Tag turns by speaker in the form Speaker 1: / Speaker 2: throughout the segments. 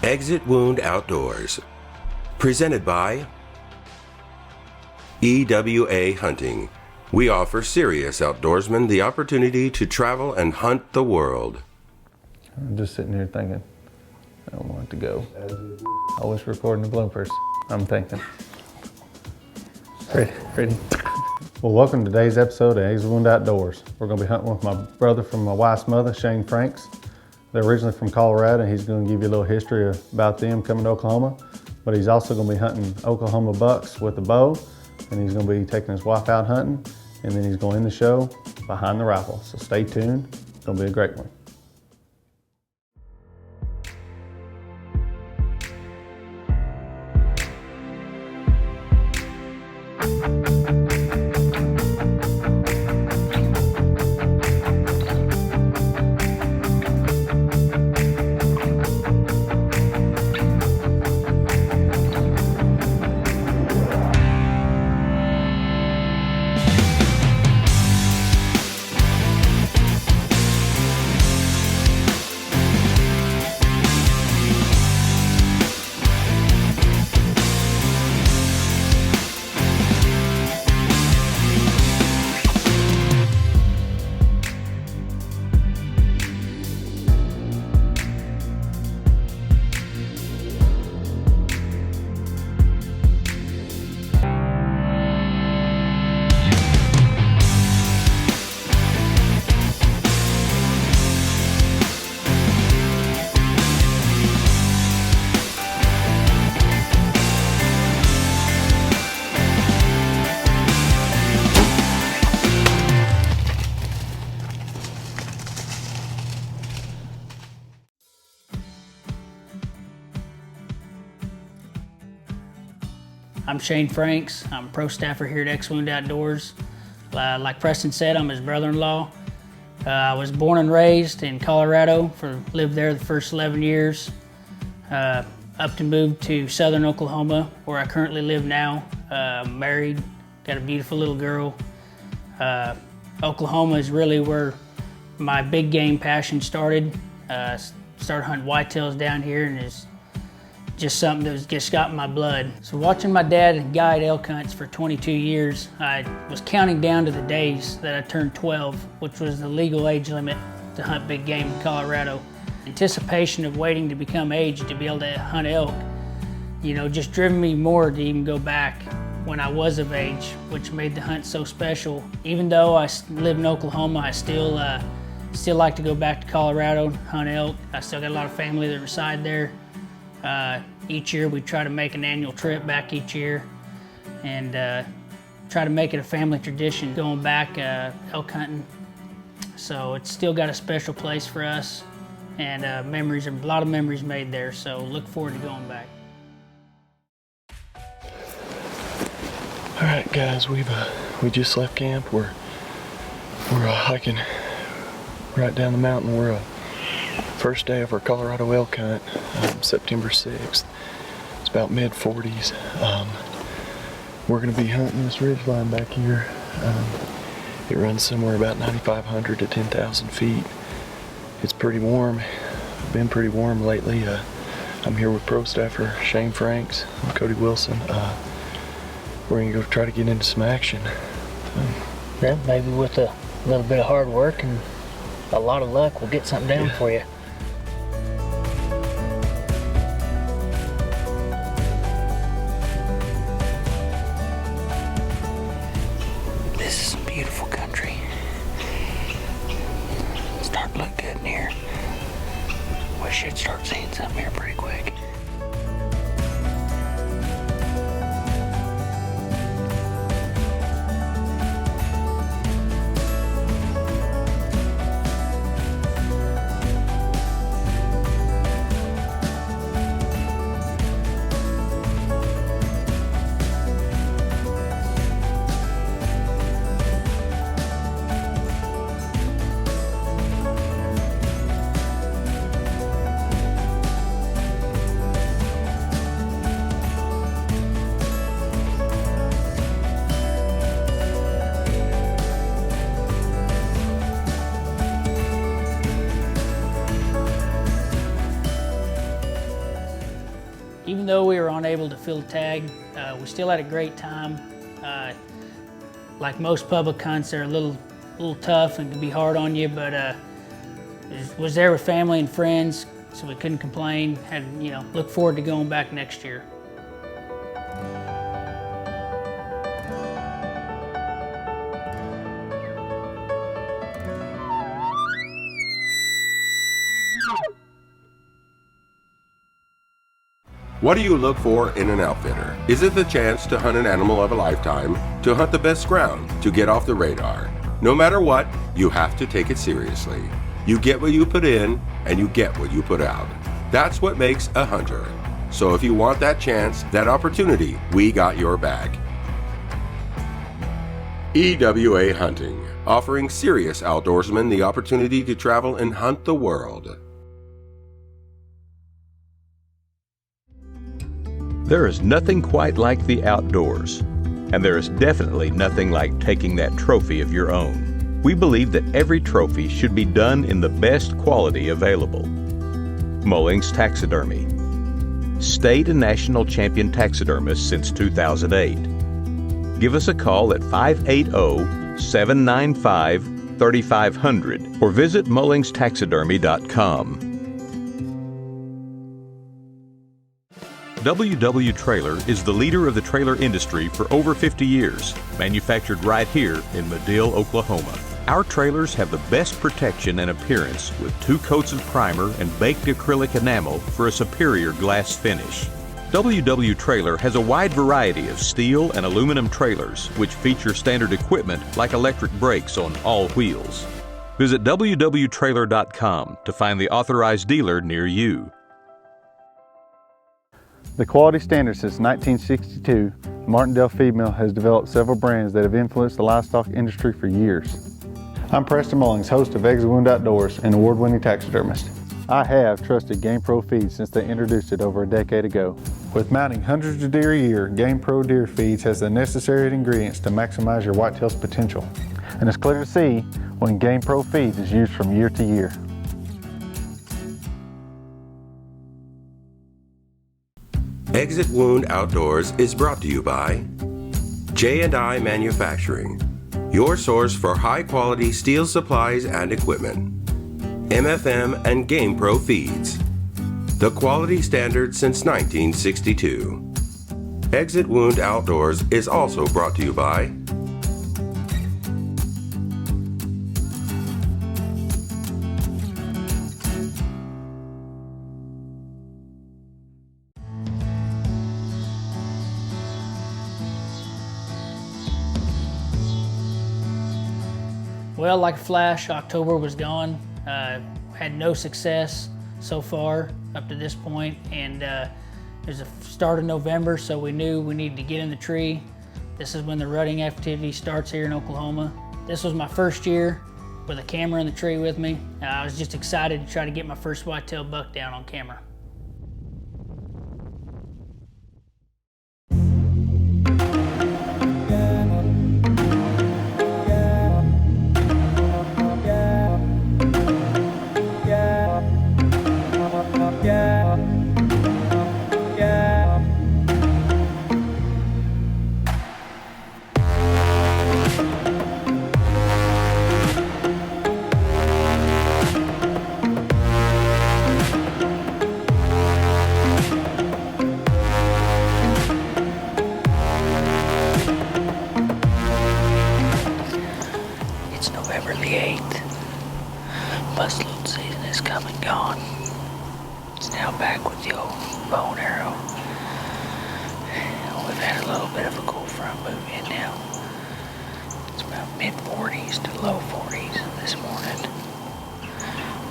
Speaker 1: Exit Wound Outdoors. Presented by EWA Hunting. We offer serious outdoorsmen the opportunity to travel and hunt the world.
Speaker 2: I'm just sitting here thinking, I don't want it to go. Always recording the bloopers, I'm thinking. Ready? Well, welcome to today's episode of Exit Wound Outdoors. We're going to be hunting with my brother from my wife's mother, Shane Franks. They're originally from Colorado. He's going to give you a little history about them coming to Oklahoma. But he's also going to be hunting Oklahoma bucks with a bow. And he's going to be taking his wife out hunting. And then he's going to end the show behind the rifle. So stay tuned. It's going to be a great one.
Speaker 3: I'm Shane Franks. I'm a pro staffer here at X-Wound Outdoors. Like Preston said, I'm his brother-in-law. I was born and raised in Colorado, lived there the first 11 years. Up to move to southern Oklahoma, where I currently live now. Married, got a beautiful little girl. Oklahoma is really where my big game passion started. Started hunting whitetails down here, and it's just something that was just got in my blood. So watching my dad guide elk hunts for 22 years, I was counting down to the days that I turned 12, which was the legal age limit to hunt big game in Colorado. Anticipation of waiting to become age to be able to hunt elk, just driven me more to even go back when I was of age, which made the hunt so special. Even though I live in Oklahoma, I still like to go back to Colorado and hunt elk. I still got a lot of family that reside there. Each year we try to make an annual trip back each year and try to make it a family tradition going back elk hunting. So it's still got a special place for us, and a lot of memories made there, so look forward to going back.
Speaker 4: All right, guys, we just left camp. We're hiking right down the mountain. We're first day of our Colorado elk hunt, September 6th. It's about mid-40s. We're going to be hunting this ridge line back here. It runs somewhere about 9,500 to 10,000 feet. It's pretty warm. Been pretty warm lately. I'm here with pro staffer Shane Franks. I'm Cody Wilson. We're going to go try to get into some action.
Speaker 3: Yeah, maybe with a little bit of hard work and a lot of luck, we'll get something down for you. This is some beautiful country. It's starting to look good in here. We should start seeing something here pretty quick. Even though we were unable to fill a tag, we still had a great time. Like most public hunts, they're a little tough and can be hard on you, but was there with family and friends, so we couldn't complain. Had, look forward to going back next year.
Speaker 1: What do you look for in an outfitter? Is it the chance to hunt an animal of a lifetime, to hunt the best ground, to get off the radar? No matter what, you have to take it seriously. You get what you put in, and you get what you put out. That's what makes a hunter. So if you want that chance, that opportunity, we got your back. EWA Hunting, offering serious outdoorsmen the opportunity to travel and hunt the world.
Speaker 5: There is nothing quite like the outdoors, and there is definitely nothing like taking that trophy of your own. We believe that every trophy should be done in the best quality available. Mullings Taxidermy, state and national champion taxidermist since 2008. Give us a call at 580-795-3500 or visit mullingstaxidermy.com. WW Trailer is the leader of the trailer industry for over 50 years, manufactured right here in Madill, Oklahoma. Our trailers have the best protection and appearance with 2 coats of primer and baked acrylic enamel for a superior glass finish. WW Trailer has a wide variety of steel and aluminum trailers which feature standard equipment like electric brakes on all wheels. Visit www.trailer.com to find the authorized dealer near you.
Speaker 2: The quality standard since 1962, Martindale Feed Mill has developed several brands that have influenced the livestock industry for years. I'm Preston Mullings, host of Eggs and Wound Outdoors and award-winning taxidermist. I have trusted Game Pro Feeds since they introduced it over a decade ago. With mounting hundreds of deer a year, Game Pro Deer Feeds has the necessary ingredients to maximize your whitetail's potential. And it's clear to see when Game Pro Feeds is used from year to year.
Speaker 1: Exit Wound Outdoors is brought to you by J&I Manufacturing, your source for high-quality steel supplies and equipment. MFM and Game Pro Feeds, the quality standard since 1962. Exit Wound Outdoors is also brought to you by
Speaker 3: Well, like a flash, October was gone. Had no success so far up to this point, and there's a start of November, so we knew we needed to get in the tree. This is when the rutting activity starts here in Oklahoma. This was my first year with a camera in the tree with me. I was just excited to try to get my first whitetail buck down on camera. It's November the 8th. Busload season is come and gone. It's now back with the old bow and arrow. We've had a little bit of a cool front move in now. It's about mid-40s to low 40s this morning.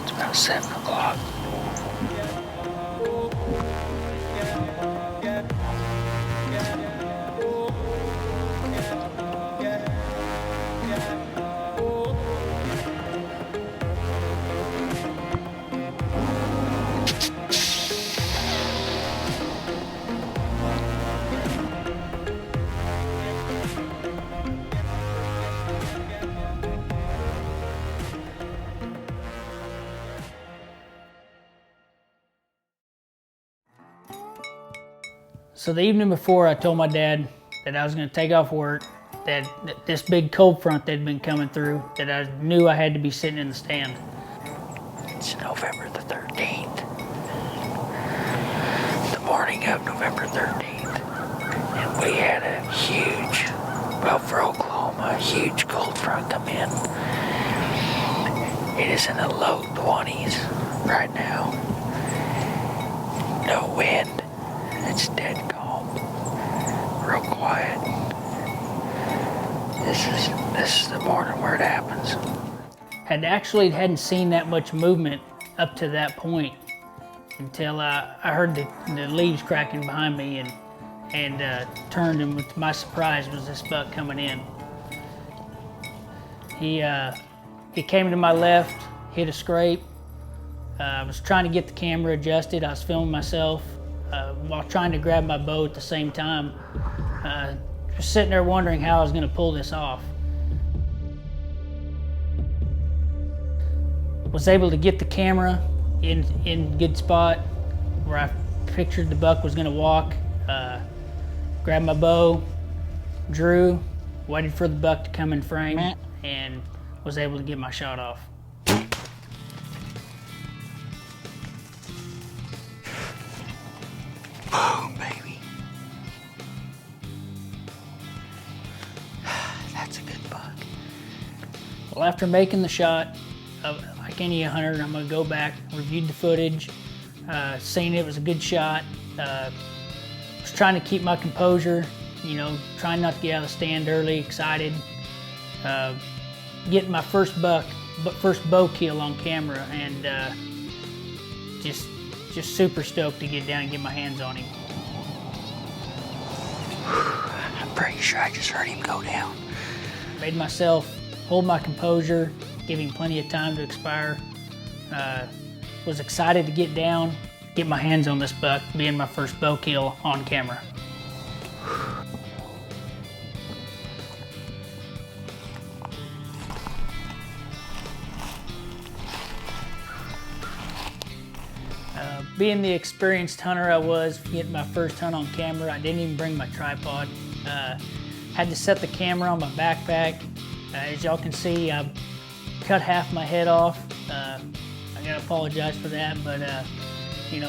Speaker 3: It's about 7 o'clock. So the evening before, I told my dad that I was gonna take off work, that this big cold front that had been coming through, that I knew I had to be sitting in the stand.
Speaker 6: It's November the 13th. The morning of November 13th. And we had a huge, well, for Oklahoma, a huge cold front come in. It is in the low 20s right now. No wind. It's dead calm. Real quiet. This is the morning where it happens.
Speaker 3: Hadn't seen that much movement up to that point until I heard the leaves cracking behind me and turned, and to my surprise was this buck coming in. He came to my left, hit a scrape. I was trying to get the camera adjusted. I was filming myself while trying to grab my bow at the same time. Just sitting there wondering how I was gonna pull this off. Was able to get the camera in good spot where I pictured the buck was gonna walk. Grabbed my bow, drew, waited for the buck to come in frame, and was able to get my shot off.
Speaker 6: Boom, baby. That's a good buck.
Speaker 3: Well, after making the shot, like any hunter, I'm gonna go back, reviewed the footage, seen it was a good shot. Was trying to keep my composure, trying not to get out of the stand early, excited. Getting my first bow kill on camera, and just super stoked to get down and get my hands on him.
Speaker 6: I'm pretty sure I just heard him go down.
Speaker 3: Made myself hold my composure, give him plenty of time to expire. Was excited to get down, get my hands on this buck, being my first bow kill on camera. Being the experienced hunter I was, getting my first hunt on camera, I didn't even bring my tripod. Had to set the camera on my backpack. As y'all can see, I cut half my head off. I gotta apologize for that, but we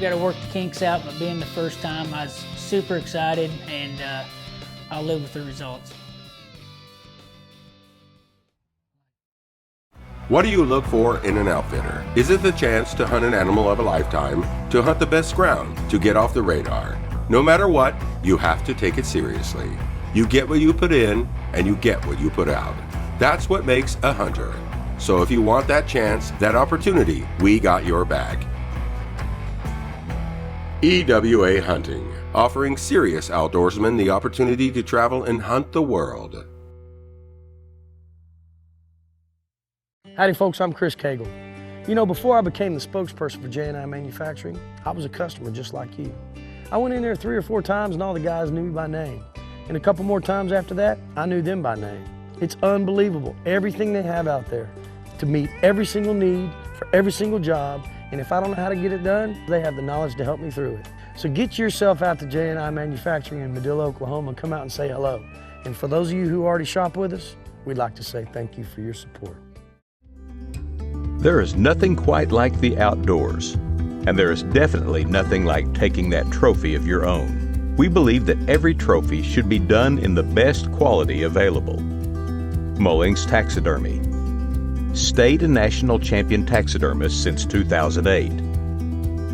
Speaker 3: gotta work the kinks out. But being the first time, I was super excited, and I'll live with the results.
Speaker 1: What do you look for in an outfitter? Is it the chance to hunt an animal of a lifetime, to hunt the best ground, to get off the radar? No matter what, you have to take it seriously. You get what you put in, and you get what you put out. That's what makes a hunter. So if you want that chance, that opportunity, we got your back. EWA Hunting, offering serious outdoorsmen the opportunity to travel and hunt the world.
Speaker 7: Howdy folks, I'm Chris Cagle. Before I became the spokesperson for J&I Manufacturing, I was a customer just like you. I went in there 3 or 4 times and all the guys knew me by name. And a couple more times after that, I knew them by name. It's unbelievable, everything they have out there to meet every single need for every single job. And if I don't know how to get it done, they have the knowledge to help me through it. So get yourself out to J&I Manufacturing in Madill, Oklahoma, and come out and say hello. And for those of you who already shop with us, we'd like to say thank you for your support.
Speaker 5: There is nothing quite like the outdoors, and there is definitely nothing like taking that trophy of your own. We believe that every trophy should be done in the best quality available. Mullings Taxidermy. State and national champion taxidermist since 2008.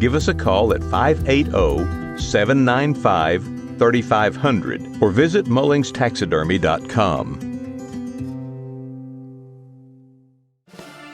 Speaker 5: Give us a call at 580-795-3500 or visit mullingstaxidermy.com.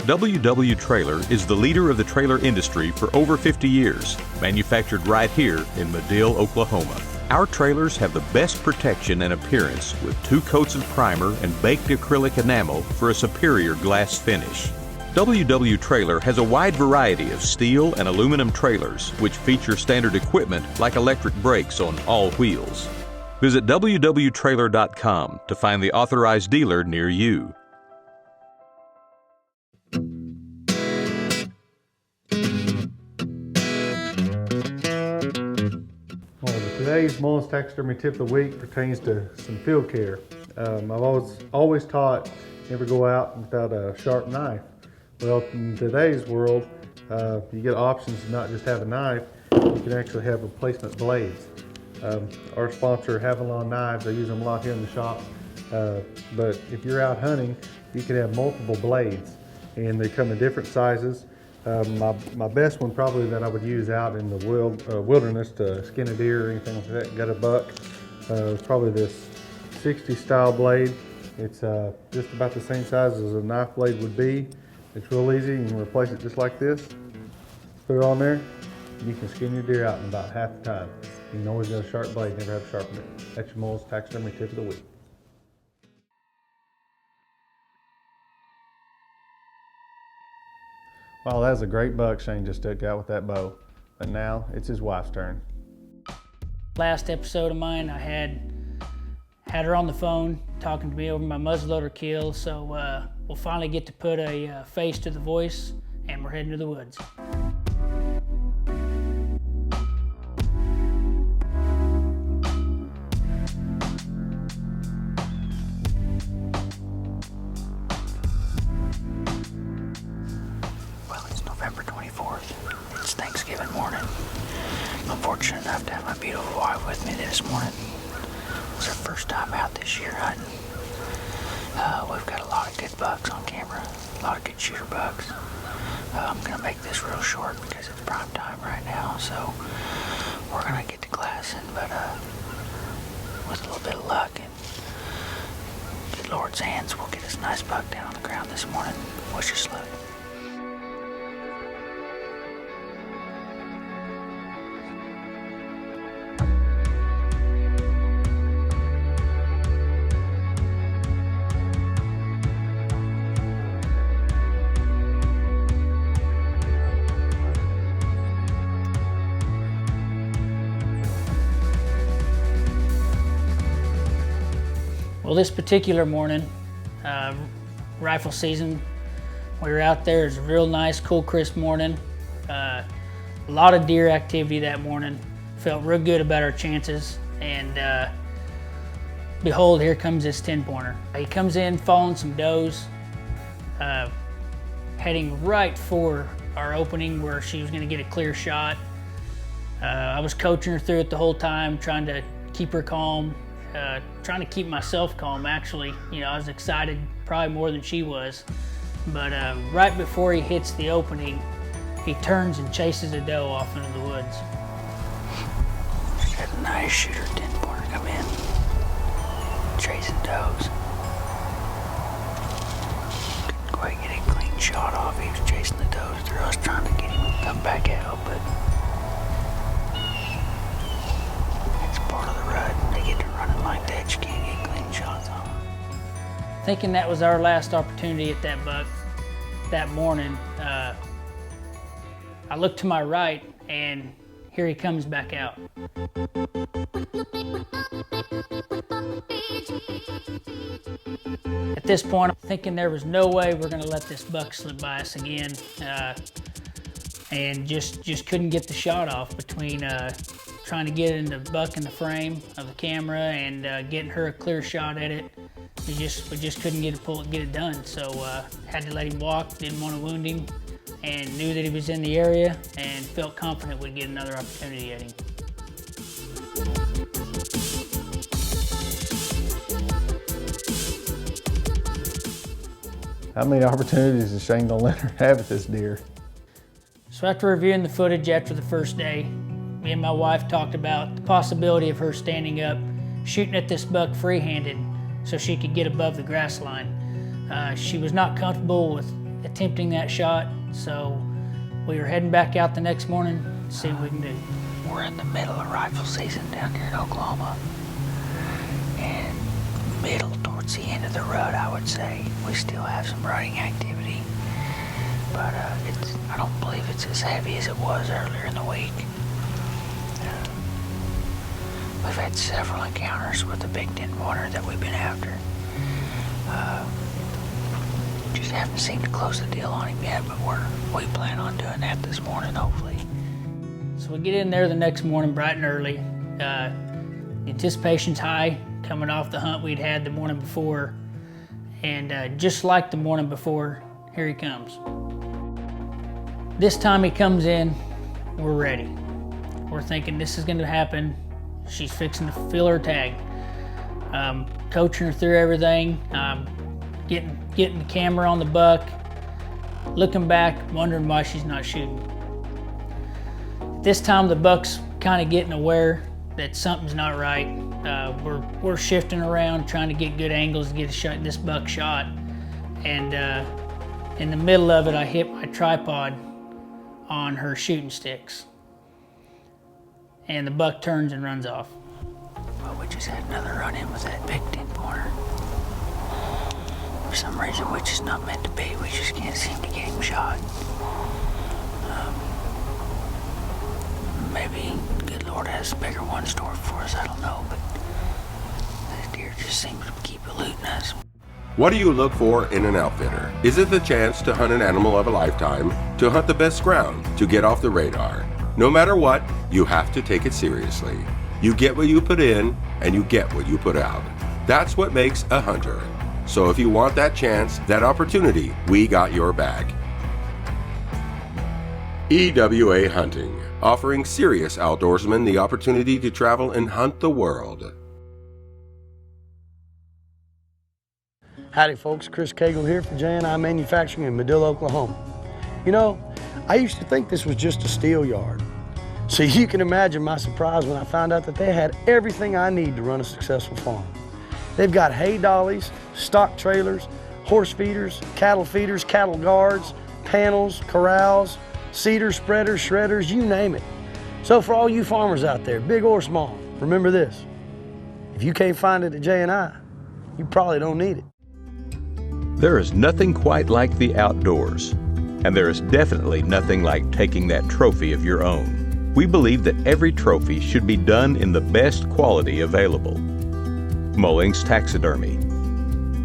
Speaker 5: W.W. Trailer is the leader of the trailer industry for over 50 years, manufactured right here in Madill, Oklahoma. Our trailers have the best protection and appearance with 2 coats of primer and baked acrylic enamel for a superior glass finish. W.W. Trailer has a wide variety of steel and aluminum trailers which feature standard equipment like electric brakes on all wheels. Visit www.trailer.com to find the authorized dealer near you.
Speaker 2: today's Mullins Taxidermy Tip of the Week pertains to some field care. I've always taught never go out without a sharp knife. Well, in today's world, you get options to not just have a knife, you can actually have replacement blades. Our sponsor, Havilon Knives, I use them a lot here in the shop. But if you're out hunting, you can have multiple blades, and they come in different sizes. My best one probably that I would use out in the wilderness to skin a deer or anything like that, gut a buck, is probably this 60 style blade. It's just about the same size as a knife blade would be. It's real easy. You can replace it just like this. Put it on there. You can skin your deer out in about half the time. You can always get a sharp blade, never have to sharpen it. That's your Mullins Taxidermy Tip of the Week. Wow, that was a great buck Shane just took out with that bow. But now it's his wife's turn.
Speaker 3: Last episode of mine, I had her on the phone talking to me over my muzzleloader kill, so we'll finally get to put a face to the voice, and we're heading to the woods.
Speaker 6: Well, it's November 24th. It's Thanksgiving morning. I'm fortunate enough to have my beautiful wife with me this morning. It's our first time out this year hunting. We've got a lot of good bucks on camera, a lot of good shooter bucks. I'm gonna make this real short because it's prime time right now, so we're gonna get to glassing, but with a little bit of luck and good Lord's hands, we'll get this nice buck down on the ground this morning. Wish us luck.
Speaker 3: Well, this particular morning, rifle season, we were out there. It was a real nice, cool, crisp morning. A lot of deer activity that morning. Felt real good about our chances. And behold, here comes this 10-pointer. He comes in following some does, heading right for our opening where she was gonna get a clear shot. I was coaching her through it the whole time, trying to keep her calm. Trying to keep myself calm, actually. You know, I was excited probably more than she was. But right before he hits the opening, he turns and chases a doe off into the woods.
Speaker 6: Got a nice shooter 10-pointer come in, chasing does. Couldn't quite get a clean shot off. He was chasing the does through us, trying to get him to come back out, but it's part of the rut. They get to running like that, you can't get clean shots on them.
Speaker 3: Thinking that was our last opportunity at that buck that morning, I look to my right and here he comes back out. At this point, I'm thinking there was no way we're gonna let this buck slip by us again, and just couldn't get the shot off between trying to get the buck in the frame of the camera and getting her a clear shot at it. We just couldn't get it done. So had to let him walk, didn't want to wound him, and knew that he was in the area and felt confident we'd get another opportunity at him.
Speaker 2: How many opportunities is Shane gonna let her have at this deer?
Speaker 3: So after reviewing the footage after the first day, me and my wife talked about the possibility of her standing up, shooting at this buck free-handed so she could get above the grass line. She was not comfortable with attempting that shot, so we were heading back out the next morning to see what we can do.
Speaker 6: We're in the middle of rifle season down here in Oklahoma, and middle towards the end of the rut, I would say. We still have some rutting activity, but I don't believe it's as heavy as it was earlier in the week. We've had several encounters with the big 10-pointer that we've been after. Just haven't seemed to close the deal on him yet, but we plan on doing that this morning, hopefully.
Speaker 3: So we get in there the next morning bright and early. Anticipation's high, coming off the hunt we'd had the morning before. And just like the morning before, here he comes. This time he comes in, we're ready. We're thinking this is gonna happen. She's fixing to fill her tag. Coaching her through everything, getting the camera on the buck, looking back, wondering why she's not shooting. This time the buck's kind of getting aware that something's not right. We're shifting around, trying to get good angles to get this buck shot. And in the middle of it, I hit my tripod on her shooting sticks. And the buck turns and runs off.
Speaker 6: Well, we just had another run-in with that big 10-pointer. For some reason, which is not meant to be, we just can't seem to get him shot. Maybe good Lord has a bigger one in store for us, I don't know, but this deer just seems to keep eluding us.
Speaker 1: What do you look for in an outfitter? Is it the chance to hunt an animal of a lifetime, to hunt the best ground, to get off the radar? No matter what, you have to take it seriously. You get what you put in, and you get what you put out. That's what makes a hunter. So if you want that chance, that opportunity, we got your back. EWA Hunting, offering serious outdoorsmen the opportunity to travel and hunt the world.
Speaker 7: Howdy folks, Chris Cagle here for J&I Manufacturing in Madill, Oklahoma. You know, I used to think this was just a steel yard. So you can imagine my surprise when I found out that they had everything I need to run a successful farm. They've got hay dollies, stock trailers, horse feeders, cattle guards, panels, corrals, cedar spreaders, shredders, you name it. So for all you farmers out there, big or small, remember this. If you can't find it at J&I, you probably don't need it.
Speaker 5: There is nothing quite like the outdoors, and there is definitely nothing like taking that trophy of your own. We believe that every trophy should be done in the best quality available. Mullings Taxidermy,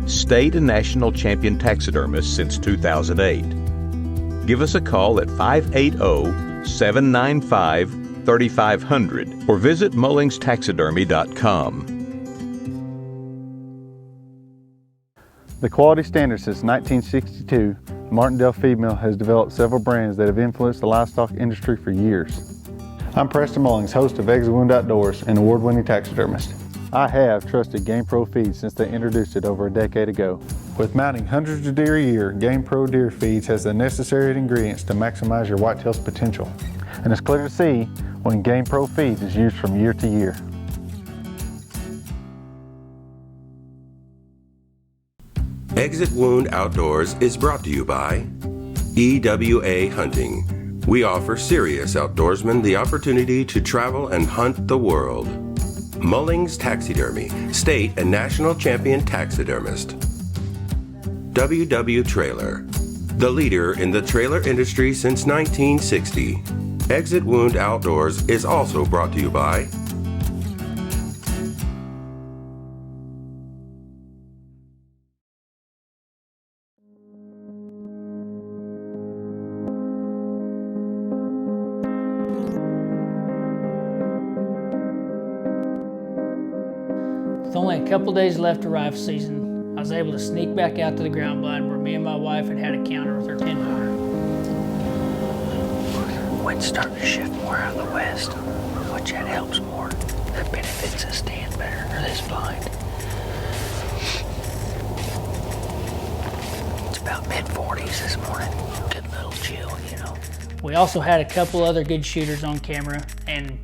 Speaker 5: state and national champion taxidermist since 2008. Give us a call at 580-795-3500 or visit mullingstaxidermy.com.
Speaker 2: The quality standard since 1962, Martindale Feed Mill has developed several brands that have influenced the livestock industry for years. I'm Preston Mullings, host of Exit Wound Outdoors and award-winning taxidermist. I have trusted Game Pro Feeds since they introduced it over a decade ago. With mounting hundreds of deer a year, Game Pro Deer Feeds has the necessary ingredients to maximize your whitetail's potential. And it's clear to see when Game Pro Feeds is used from year to year.
Speaker 1: Exit Wound Outdoors is brought to you by EWA Hunting. We offer serious outdoorsmen the opportunity to travel and hunt the world. Mullings Taxidermy, state and national champion taxidermist. WW Trailer, the leader in the trailer industry since 1960. Exit Wound Outdoors is also brought to you by
Speaker 3: With only a couple days left to rifle season, I was able to sneak back out to the ground blind where me and my wife had a counter with her 10-pointer.
Speaker 6: Wind's starting to shift more out of the west, which that helps more. That benefits us staying better under this blind. It's about mid-40s this morning. Good little chill, you know.
Speaker 3: We also had a couple other good shooters on camera, and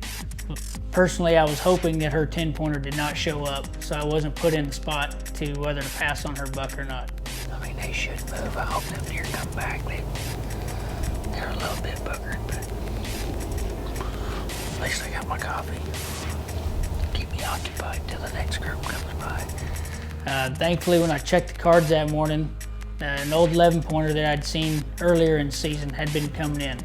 Speaker 3: personally, I was hoping that her 10-pointer did not show up, so I wasn't put in the spot to whether to pass on her buck or not.
Speaker 6: I mean, they should move. I hope them deer come back. They're a little bit buggered, but at least I got my coffee. Keep me occupied till the next group comes by.
Speaker 3: Thankfully, when I checked the cards that morning, an old 11-pointer that I'd seen earlier in the season had been coming in.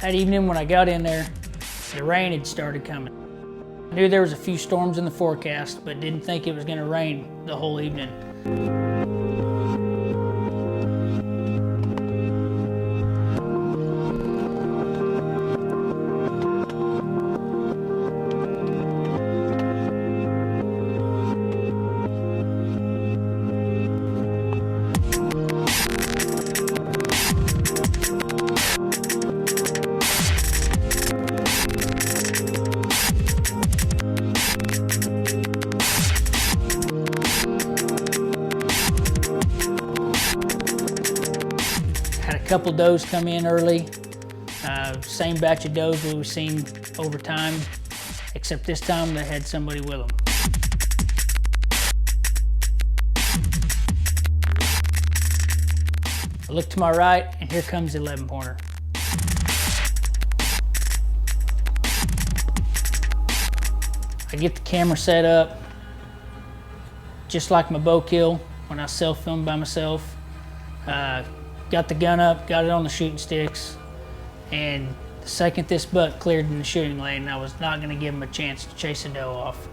Speaker 3: That evening when I got in there, the rain had started coming. I knew there was a few storms in the forecast, but didn't think it was going to rain the whole evening. Had a couple does come in early. Same batch of does that we've seen over time, except this time they had somebody with them. I look to my right, and here comes the 11 pointer. I get the camera set up, just like my bow kill when I self-film by myself. Got the gun up, got it on the shooting sticks, and the second this buck cleared in the shooting lane, I was not gonna give him a chance to chase a doe off.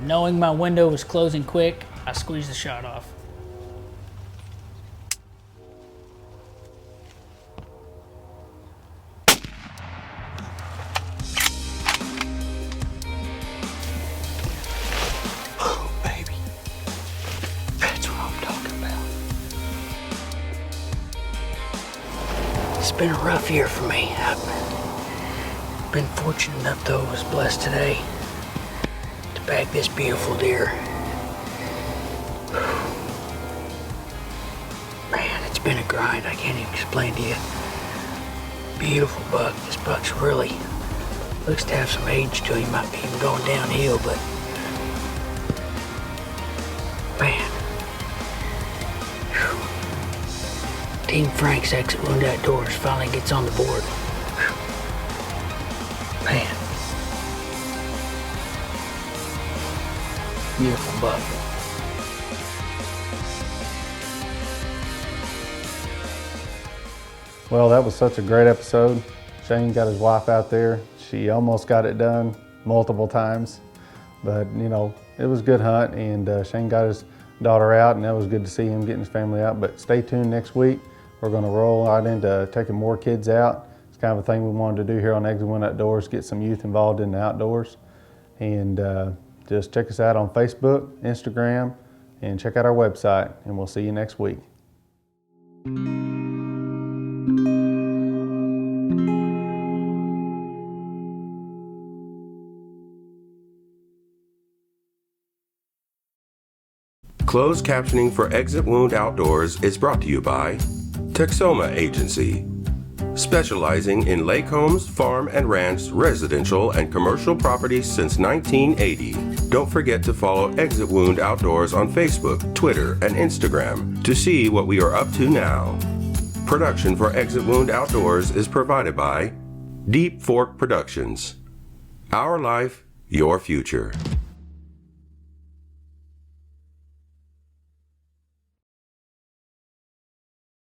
Speaker 3: Knowing my window was closing quick, I squeezed the shot off.
Speaker 6: Oh, baby. That's what I'm talking about. It's been a rough year for me. I've been fortunate enough, though, I was blessed today to bag this beautiful deer. Man, it's been a grind. I can't even explain to you. Beautiful buck. This buck's really looks to have some age to him. Might be even going downhill, but man. Whew. Team Frank's Exit Wound Outdoors finally gets on the board. Whew. Man. Beautiful buck.
Speaker 2: Well, that was such a great episode. Shane got his wife out there. She almost got it done multiple times, but you know, it was a good hunt, and Shane got his daughter out, and that was good to see him getting his family out. But stay tuned next week. We're gonna roll right into taking more kids out. It's kind of a thing we wanted to do here on Exit 1 Outdoors, get some youth involved in the outdoors. And just check us out on Facebook, Instagram, and check out our website, and we'll see you next week.
Speaker 1: Closed captioning for Exit Wound Outdoors is brought to you by Texoma Agency, specializing in lake homes, farm and ranch, residential and commercial properties since 1980. Don't forget to follow Exit Wound Outdoors on Facebook, Twitter, and Instagram to see what we are up to now. Production for Exit Wound Outdoors is provided by Deep Fork Productions. Our life, your future.